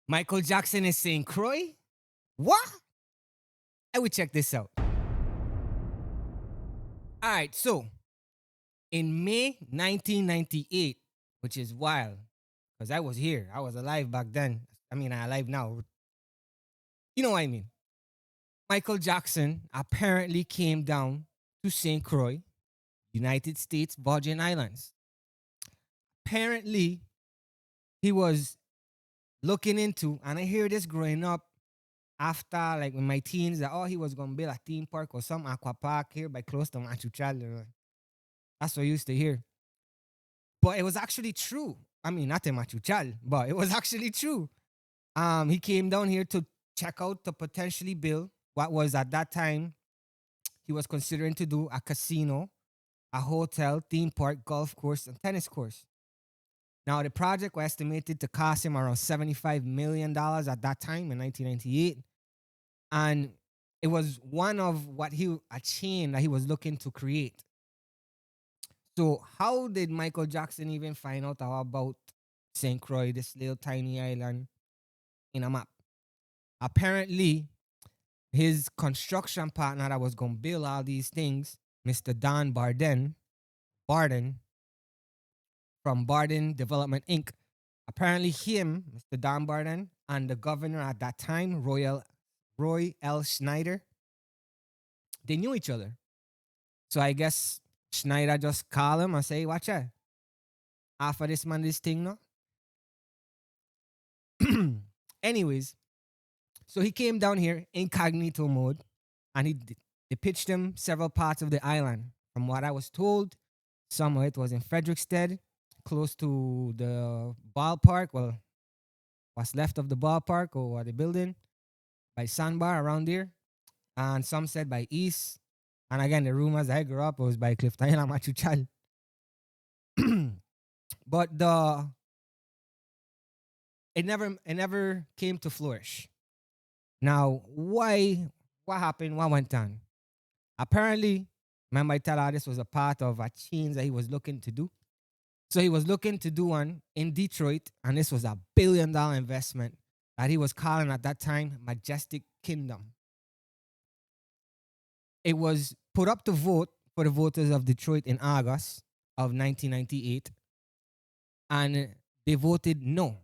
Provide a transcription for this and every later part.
Michael Jackson is saying Croix? What? I will check this out. All right, so in May 1998, which is wild, because I was here. I was alive back then. I mean, I'm alive now. You know what I mean? Michael Jackson apparently came down to St. Croix, United States Virgin Islands. Apparently, he was looking into, and I hear this growing up after, like, in my teens, that, oh, he was going to build a theme park or some aqua park here by close to Machu Picchu. That's what I used to hear. But it was actually true. I mean, not in Machu Picchu, but it was actually true. He came down here to check out to potentially build what was at that time he was considering to do a casino, a hotel, theme park, golf course, and tennis course. Now, the project was estimated to cost him around $75 million at that time in 1998. And it was one of a chain that he was looking to create. So, how did Michael Jackson even find out about St. Croix, this little tiny island in a map? Apparently, his construction partner that was going to build all these things, Mr. Don Barden from Barden Development Inc. Apparently, Mr. Don Barden, and the governor at that time, Roy L. Schneider, they knew each other. So I guess Schneider just called him and say, watch out. After this man, this thing, no? Anyways, so he came down here incognito mode and they pitched him several parts of the island. From what I was told, some of it was in Frederickstead, close to the ballpark. Well, what's left of the ballpark or what they building by Sandbar around there. And some said by East. And again, the rumors I grew up was by Clifton and Machuchal. But it never came to flourish. Now, why? What happened? What went on? Apparently, remember I tell her this was a part of a change that he was looking to do. So he was looking to do one in Detroit, and this was $1 billion investment that he was calling at that time Majestic Kingdom. It was put up to vote for the voters of Detroit in August of 1998, and they voted no.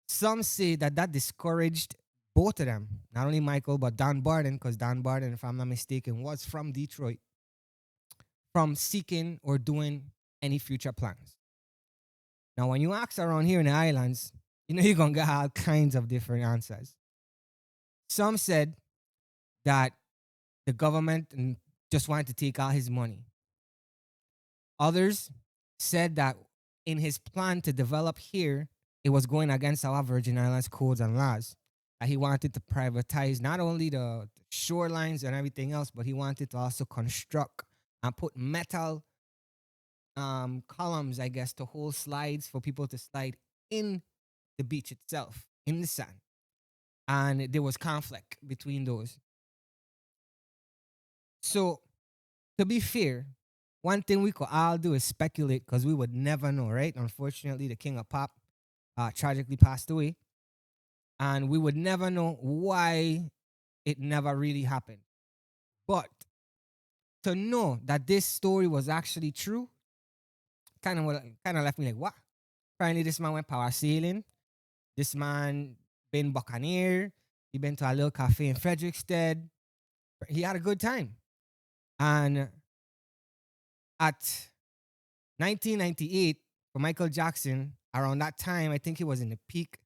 Some say that discouraged both of them, not only Michael, but Don Barden, because Don Barden, if I'm not mistaken, was from Detroit, from seeking or doing any future plans. Now, when you ask around here in the islands, you're going to get all kinds of different answers. Some said that the government just wanted to take all his money. Others said that in his plan to develop here, it was going against our Virgin Islands codes and laws. That he wanted to privatize not only the shorelines and everything else, but he wanted to also construct and put metal columns, I guess, to hold slides for people to slide in the beach itself, in the sand. And there was conflict between those. So, to be fair, one thing we could all do is speculate because we would never know, right? Unfortunately, the king of pop tragically passed away. And we would never know why it never really happened. But to know that this story was actually true kind of left me like, what? Apparently, this man went power sailing. This man been buccaneer. He been to a little cafe in Frederickstead. He had a good time. And at 1998, for Michael Jackson, around that time, I think he was in the peak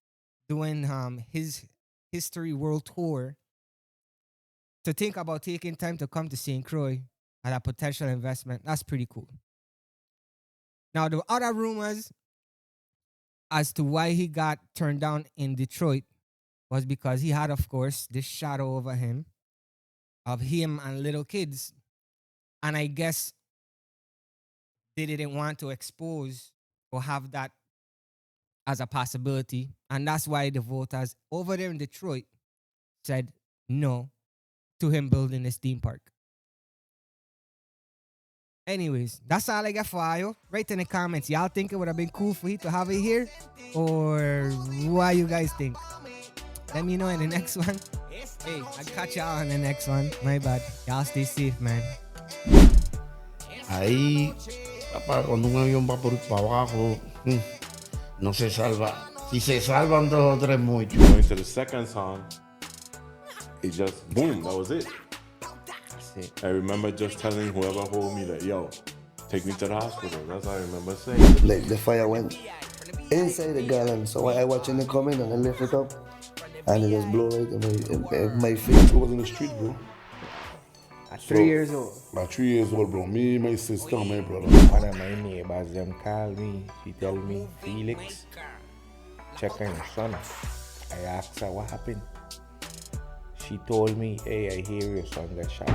doing his history world tour. To think about taking time to come to St. Croix at a potential investment, that's pretty cool. Now, the other rumors as to why he got turned down in Detroit was because he had, of course, this shadow over him of him and little kids. And I guess they didn't want to expose or have that as a possibility. And that's why the voters over there in Detroit said no to him building this theme park. Anyways, that's all I got for you. Write in the comments. Y'all think it would have been cool for you to have it here? Or what you guys think? Let me know in the next one. Hey, I'll catch y'all on the next one. My bad. Y'all stay safe, man. Ahí, cuando un avión va para abajo, no se salva. Si se salvan dos o tres, mucho. Going to the second song, it just boom, that was it. I remember just telling whoever hold me that, yo, take me to the hospital. That's all I remember saying. Like the fire went inside the gallon, so I watching it coming and I lift it up and it just blow right in my face. I was in the street, bro. At 3 years old. At 3 years old, bro. Me, my sister, and my brother. One of my neighbors them call me. She tell me, Felix, check on your son. I asked her what happened. She told me, hey, I hear your son got shot.